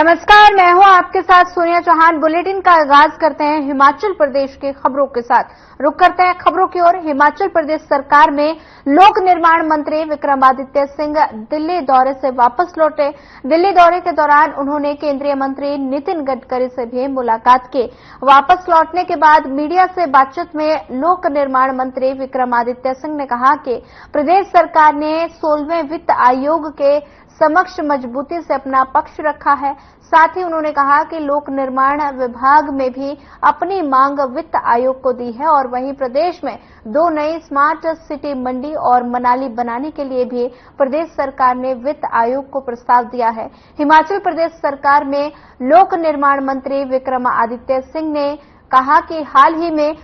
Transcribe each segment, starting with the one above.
नमस्कार, मैं हूं आपके साथ सोनिया चौहान। बुलेटिन का आगाज करते हैं हिमाचल प्रदेश के खबरों के साथ। रुक करते हैं खबरों की ओर। हिमाचल प्रदेश सरकार में लोक निर्माण मंत्री विक्रमादित्य सिंह दिल्ली दौरे से वापस लौटे। दिल्ली दौरे के दौरान उन्होंने केंद्रीय मंत्री नितिन गडकरी से भी मुलाकात की। वापस लौटने के बाद मीडिया से बातचीत में लोक निर्माण मंत्री विक्रमादित्य सिंह ने कहा कि प्रदेश सरकार ने 16वें वित्त आयोग के समक्ष मजबूती से अपना पक्ष रखा है। साथ ही उन्होंने कहा कि लोक निर्माण विभाग में भी अपनी मांग वित्त आयोग को दी है और वहीं प्रदेश में 2 नई स्मार्ट सिटी मंडी और मनाली बनाने के लिए भी प्रदेश सरकार ने वित्त आयोग को प्रस्ताव दिया है। हिमाचल प्रदेश सरकार में लोक निर्माण मंत्री विक्रमादित्य सिंह ने कहा कि हाल ही में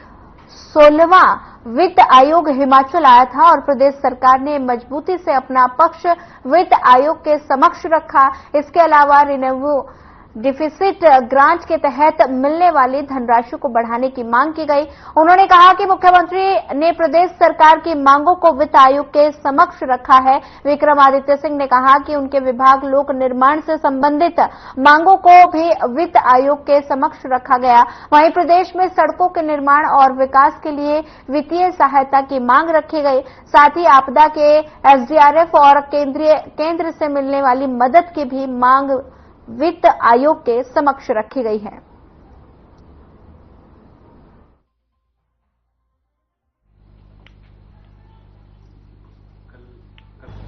16वां वित्त आयोग हिमाचल आया था और प्रदेश सरकार ने मजबूती से अपना पक्ष वित्त आयोग के समक्ष रखा। इसके अलावा रिन्यू डिफिसिट ग्रांट के तहत मिलने वाली धनराशि को बढ़ाने की मांग की गई। उन्होंने कहा कि मुख्यमंत्री ने प्रदेश सरकार की मांगों को वित्त आयोग के समक्ष रखा है। विक्रमादित्य सिंह ने कहा कि उनके विभाग लोक निर्माण से संबंधित मांगों को भी वित्त आयोग के समक्ष रखा गया। वहीं प्रदेश में सड़कों के निर्माण और विकास के लिए वित्तीय सहायता की मांग रखी गई। साथ ही आपदा के एसडीआरएफ और केंद्र से मिलने वाली मदद की भी मांग वित्त आयोग के समक्ष रखी गई है।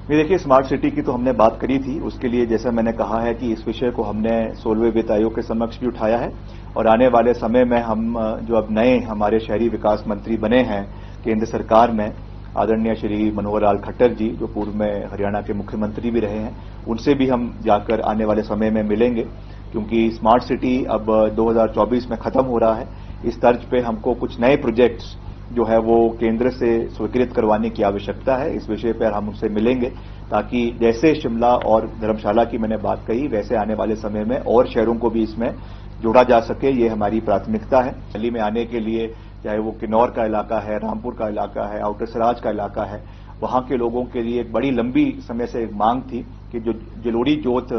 देखिए, स्मार्ट सिटी की तो हमने बात करी थी। उसके लिए जैसा मैंने कहा है कि इस विषय को हमने 16वें वित्त आयोग के समक्ष भी उठाया है और आने वाले समय में हम जो अब नए हमारे शहरी विकास मंत्री बने हैं केंद्र सरकार में, आदरणीय श्री मनोहर लाल खट्टर जी, जो पूर्व में हरियाणा के मुख्यमंत्री भी रहे हैं, उनसे भी हम जाकर आने वाले समय में मिलेंगे, क्योंकि स्मार्ट सिटी अब 2024 में खत्म हो रहा है। इस तर्ज पे हमको कुछ नए प्रोजेक्ट्स जो है वो केंद्र से स्वीकृत करवाने की आवश्यकता है। इस विषय पर हम उनसे मिलेंगे ताकि जैसे शिमला और धर्मशाला की मैंने बात कही, वैसे आने वाले समय में और शहरों को भी इसमें जोड़ा जा सके। ये हमारी प्राथमिकता है। दिल्ली में आने के लिए चाहे वो किन्नौर का इलाका है, रामपुर का इलाका है, आउटर सराज का इलाका है, वहां के लोगों के लिए एक बड़ी लंबी समय से एक मांग थी कि जो जलोड़ी जोत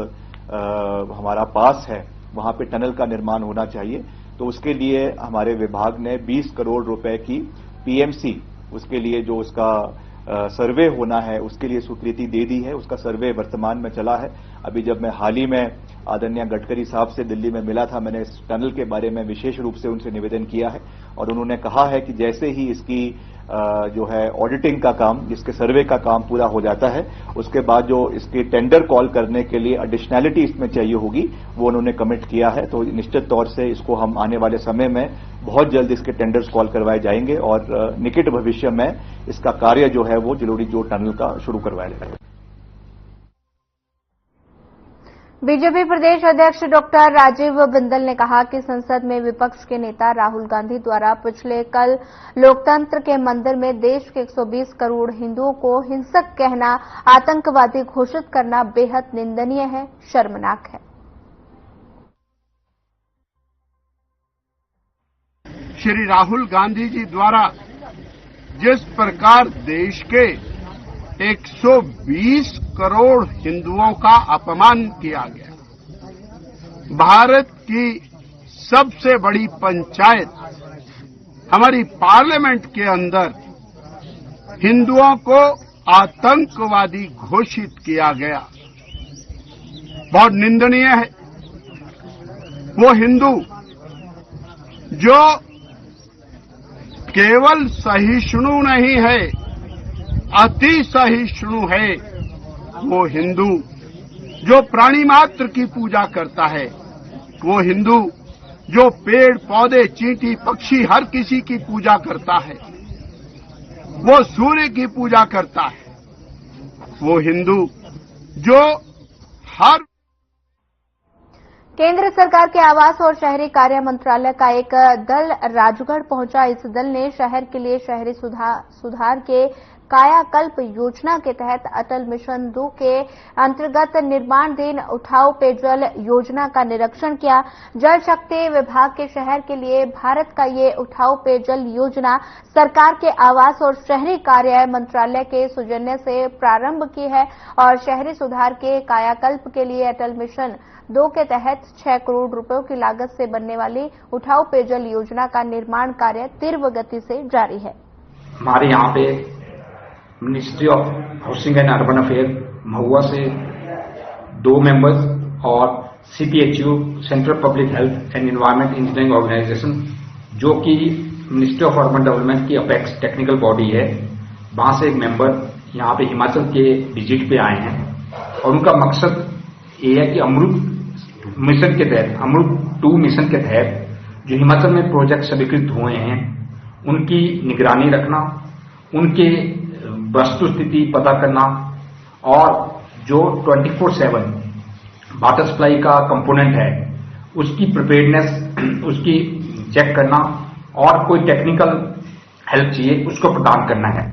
हमारा पास है वहां पे टनल का निर्माण होना चाहिए। तो उसके लिए हमारे विभाग ने 20 करोड़ रुपए की पीएमसी, उसके लिए जो उसका सर्वे होना है उसके लिए स्वीकृति दे दी है। उसका सर्वे वर्तमान में चला है। अभी जब मैं हाल ही में आदरणीय गडकरी साहब से दिल्ली में मिला था, मैंने इस टनल के बारे में विशेष रूप से उनसे निवेदन किया है और उन्होंने कहा है कि जैसे ही इसकी जो है ऑडिटिंग का काम, इसके सर्वे का काम पूरा हो जाता है, उसके बाद जो इसके टेंडर कॉल करने के लिए एडिशनैलिटी इसमें चाहिए होगी वो उन्होंने कमिट किया है। तो निश्चित तौर से इसको हम आने वाले समय में बहुत जल्द इसके टेंडर्स कॉल करवाए जाएंगे और निकट भविष्य में इसका कार्य जो है वो जलोड़ी जोत टनल का शुरू करवाया जाएगा। बीजेपी प्रदेश अध्यक्ष डॉक्टर राजीव बिंदल ने कहा कि संसद में विपक्ष के नेता राहुल गांधी द्वारा पिछले कल लोकतंत्र के मंदिर में देश के 120 करोड़ हिंदुओं को हिंसक कहना, आतंकवादी घोषित करना बेहद निंदनीय है, शर्मनाक है। श्री राहुल गांधी जी द्वारा जिस प्रकार देश के 120 करोड़ हिंदुओं का अपमान किया गया, भारत की सबसे बड़ी पंचायत हमारी पार्लियामेंट के अंदर हिंदुओं को आतंकवादी घोषित किया गया, बहुत निंदनीय है। वो हिंदू जो केवल सहिष्णु नहीं है, अति सहिष्णु है, वो हिंदू जो प्राणी मात्र की पूजा करता है, वो हिंदू जो पेड़ पौधे चींटी पक्षी हर किसी की पूजा करता है, वो सूर्य की पूजा करता है, वो हिंदू जो हर केंद्र सरकार के आवास और शहरी कार्य मंत्रालय का एक दल राजगढ़ पहुंचा। इस दल ने शहर के लिए शहरी सुधार के कायाकल्प योजना के तहत अटल मिशन 2 के अंतर्गत निर्माणाधीन उठाऊ पेयजल योजना का निरीक्षण किया। जल शक्ति विभाग के शहर के लिए भारत का ये उठाऊ पेयजल योजना सरकार के आवास और शहरी कार्य मंत्रालय के सौजन्य से प्रारंभ की है और शहरी सुधार के कायाकल्प के लिए अटल मिशन 2 के तहत 6 करोड़ रुपयों की लागत से बनने वाली उठाऊ पेयजल योजना का निर्माण कार्य तीव्र गति से जारी है। हमारे यहाँ पे ministry of housing and urban affair MoHUA से 2 मेंबर्स और CPHU central public health and environment engineering organisation जो कि मिनिस्ट्री ऑफ अर्बन डेवलपमेंट की अपेक्स टेक्निकल बॉडी है, वहां से एक मेंबर यहाँ पे हिमाचल के विजिट पे आए हैं और उनका मकसद ये है कि अमृत मिशन के तहत, अमृत 2 मिशन के तहत जो हिमाचल में प्रोजेक्ट स्वीकृत हुए हैं उनकी निगरानी रखना, उनके वस्तु स्थिति पता करना और जो 24/7 वाटर सप्लाई का कंपोनेंट है उसकी प्रिपेयर्डनेस, उसकी चेक करना और कोई टेक्निकल हेल्प चाहिए उसको प्रदान करना है।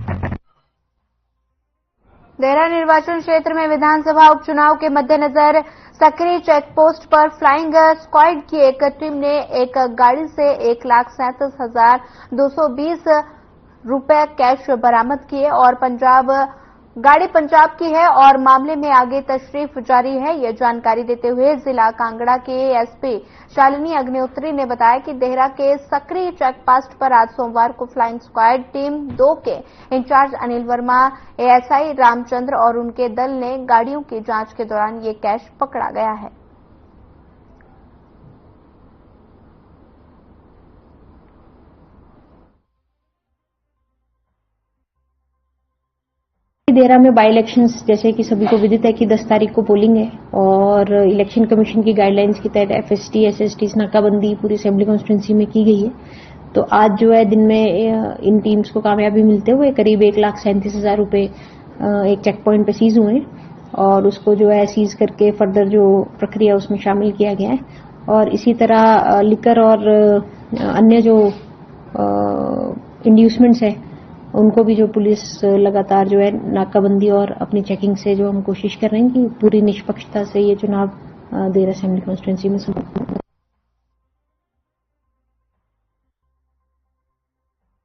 देहरा निर्वाचन क्षेत्र में विधानसभा उपचुनाव के मद्देनजर सकरी चेक पोस्ट पर फ्लाइंग स्क्वाड की एक टीम ने एक गाड़ी से 1,37,220 रुपए कैश बरामद किए और गाड़ी पंजाब की है और मामले में आगे तशरीफ जारी है। यह जानकारी देते हुए जिला कांगड़ा के एसपी शालिनी अग्निहोत्री ने बताया कि देहरा के सकरी चेक पोस्ट पर आज सोमवार को फ्लाइंग स्क्वाड टीम 2 के इंचार्ज अनिल वर्मा, एएसआई रामचंद्र और उनके दल ने गाड़ियों की जांच के दौरान ये कैश पकड़ा गया है। देहरा में बाई इलेक्शंस जैसे कि सभी को विदित है कि 10 तारीख को पोलिंग है और इलेक्शन कमीशन की गाइडलाइंस के तहत एफएसटी, एसएसटी नाकाबंदी पूरी असेंबली कॉन्स्टिट्यूंसी में की गई है। तो आज जो है दिन में इन टीम्स को कामयाबी मिलते हुए करीब 1,37,000 रुपए एक चेक पॉइंट पे सीज हुए और उसको जो है सीज करके फर्दर जो प्रक्रिया उसमें शामिल किया गया है। और इसी तरह लिकर और अन्य जो इंड्यूसमेंट्स है उनको भी जो पुलिस लगातार जो है नाकाबंदी और अपनी चेकिंग से जो हम कोशिश कर रहे हैं कि पूरी निष्पक्षता से ये चुनाव देहरा असेंबली कॉन्स्टिट्यूंसी में संपन्न हो।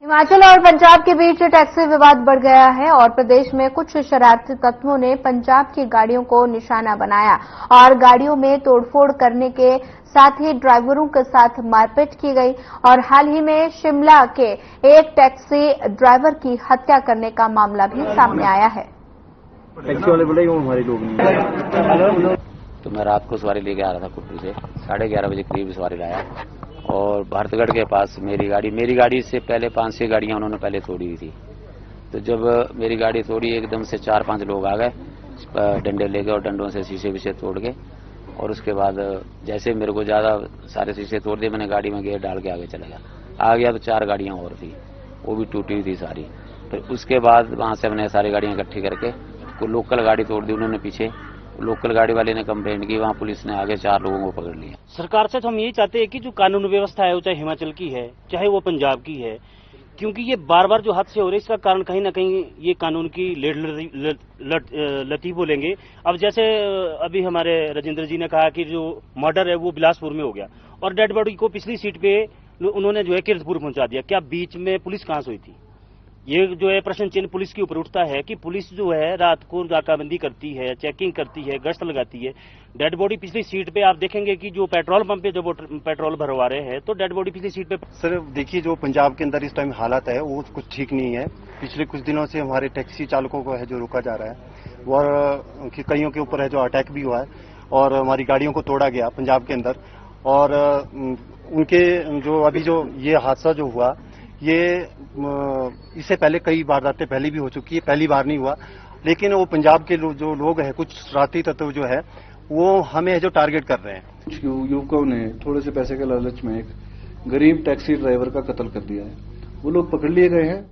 हिमाचल और पंजाब के बीच टैक्सी विवाद बढ़ गया है और प्रदेश में कुछ शरारती तत्वों ने पंजाब की गाड़ियों को निशाना बनाया और गाड़ियों में तोड़फोड़ करने के साथ ही ड्राइवरों के साथ मारपीट की गई और हाल ही में शिमला के एक टैक्सी ड्राइवर की हत्या करने का मामला भी सामने आया है। टैक्सी वाले बोले हमारे लोग नहीं। तो मैं रात को सवारी लेके आ रहा था कुट्टू से, 11:30 बजे करीब सवारी लाया और भरतगढ़ के पास मेरी गाड़ी से पहले 5-6 गाड़ियां उन्होंने पहले तोड़ी थी। तो जब मेरी गाड़ी तोड़ी एकदम से 4-5 लोग आ गए डंडे ले गए और डंडों से शीशे तोड़ के और उसके बाद जैसे मेरे को ज्यादा सारे शीशे तोड़ दिए, मैंने गाड़ी में गेयर डाल के आगे चला गया तो 4 गाड़ियां और थी, वो भी टूटी हुई थी सारी। फिर उसके बाद वहां से हमने सारी गाड़ियां इकट्ठी करके कोई लोकल गाड़ी तोड़ दी उन्होंने पीछे, लोकल गाड़ी वाले ने कंप्लेंट की, वहां पुलिस ने आगे 4 लोगों को पकड़ लिया। सरकार से तो हम यही चाहते हैं कि जो कानून व्यवस्था है वो चाहे हिमाचल की है चाहे वो पंजाब की है, क्योंकि ये बार बार जो हादसे हो रहे हैं इसका कारण कहीं ना कहीं ये कानून की लती बोलेंगे। अब जैसे अभी हमारे राजेंद्र जी ने कहा कि जो मर्डर है वो बिलासपुर में हो गया और डेड बॉडी को पिछली सीट पे उन्होंने जो है कीरतपुर पहुंचा दिया। क्या बीच में पुलिस कहां से हुई थी? ये जो है प्रश्न चिन्ह पुलिस के ऊपर उठता है कि पुलिस जो है रात को नाकाबंदी करती है, चेकिंग करती है, गश्त लगाती है। डेड बॉडी पिछली सीट पे आप देखेंगे कि जो पेट्रोल पंप पे जब पेट्रोल भरवा रहे हैं तो डेड बॉडी पिछली सीट पे। सर देखिए जो पंजाब के अंदर इस टाइम हालात है वो कुछ ठीक नहीं है। पिछले कुछ दिनों से हमारे टैक्सी चालकों को है जो रोका जा रहा है और कईयों के ऊपर है जो अटैक भी हुआ है और हमारी गाड़ियों को तोड़ा गया पंजाब के अंदर। और उनके जो अभी जो ये हादसा जो हुआ ये इससे पहले कई वारदातें पहले भी हो चुकी है, पहली बार नहीं हुआ। लेकिन वो पंजाब के जो लोग हैं कुछ शरारती तत्व जो है वो हमें जो टारगेट कर रहे हैं। युवकों ने थोड़े से पैसे के लालच में एक गरीब टैक्सी ड्राइवर का कत्ल कर दिया है, वो लोग पकड़ लिए गए हैं।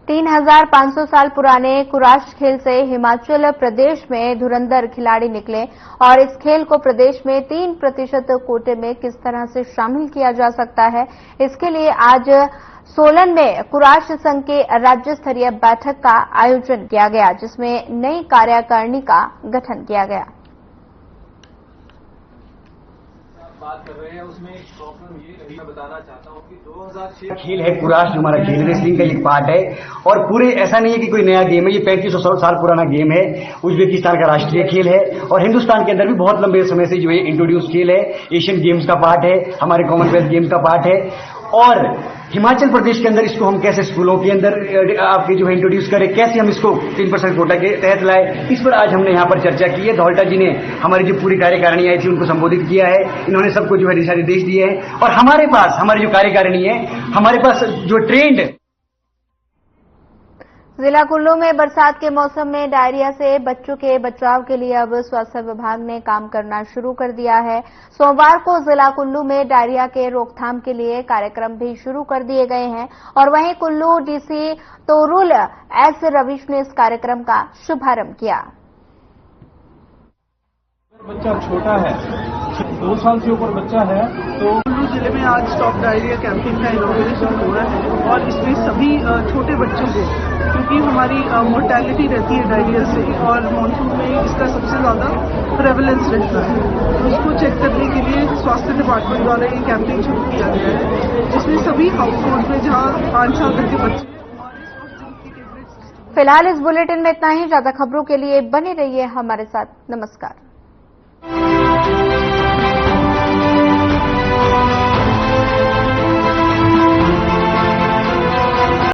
3,500 साल पुराने कुराश खेल से हिमाचल प्रदेश में धुरंधर खिलाड़ी निकले और इस खेल को प्रदेश में 3% कोटे में किस तरह से शामिल किया जा सकता है, इसके लिए आज सोलन में कुराश संघ के राज्य स्तरीय बैठक का आयोजन किया गया, जिसमें नई कार्यकारिणी का गठन किया गया। बात कर रहे हैं उसमें एक प्रॉब्लम ये रही, मैं बताना चाहता हूँ कि 2006 खेल है कुराश, जो हमारा खेल रेसलिंग का एक पार्ट है और पूरे ऐसा नहीं है कि कोई नया गेम है, ये 3500 साल पुराना गेम है। उज्बेकिस्तान का राष्ट्रीय खेल है और हिंदुस्तान के अंदर भी बहुत लंबे समय से जो है इंट्रोड्यूस खेल है। एशियन गेम्स का पार्ट है, हमारे कॉमनवेल्थ गेम्स का पार्ट है और हिमाचल प्रदेश के अंदर इसको हम कैसे स्कूलों के अंदर आपके जो है इंट्रोड्यूस करें, कैसे हम इसको 3% कोटा के तहत लाए, इस पर आज हमने यहाँ पर चर्चा की है। धौल्टा जी ने हमारी जो पूरी कार्यकारिणी आई थी उनको संबोधित किया है, इन्होंने सबको जो है दिशा निर्देश दिए हैं और हमारे पास हमारी जो कार्यकारिणी है, हमारे पास जो ट्रेंड। जिला कुल्लू में बरसात के मौसम में डायरिया से बच्चों के बचाव के लिए अब स्वास्थ्य विभाग ने काम करना शुरू कर दिया है। सोमवार को जिला कुल्लू में डायरिया के रोकथाम के लिए कार्यक्रम भी शुरू कर दिए गए हैं और वहीं कुल्लू डीसी तोरुल एस रविश ने इस कार्यक्रम का शुभारंभ किया। बच्चा छोटा है, 2 साल से ऊपर बच्चा है, तो कुल्लू जिले में आज स्टॉप डायरिया कैंपिंग का इनॉग्रेशन हो रहा है और इसमें सभी छोटे बच्चों को, क्योंकि हमारी मोर्टेलिटी रहती है डायरिया से और मानसून में इसका सबसे ज्यादा प्रेवलेंस रहता है, तो उसको चेक करने के लिए स्वास्थ्य डिपार्टमेंट द्वारा ये कैंपेन शुरू किया गया है, जिसमें सभी हाउस होल्ड में जहाँ 5 साल तक के बच्चे। फिलहाल इस बुलेटिन में इतना ही। ज्यादा खबरों के लिए बने रहिए हमारे साथ। नमस्कार।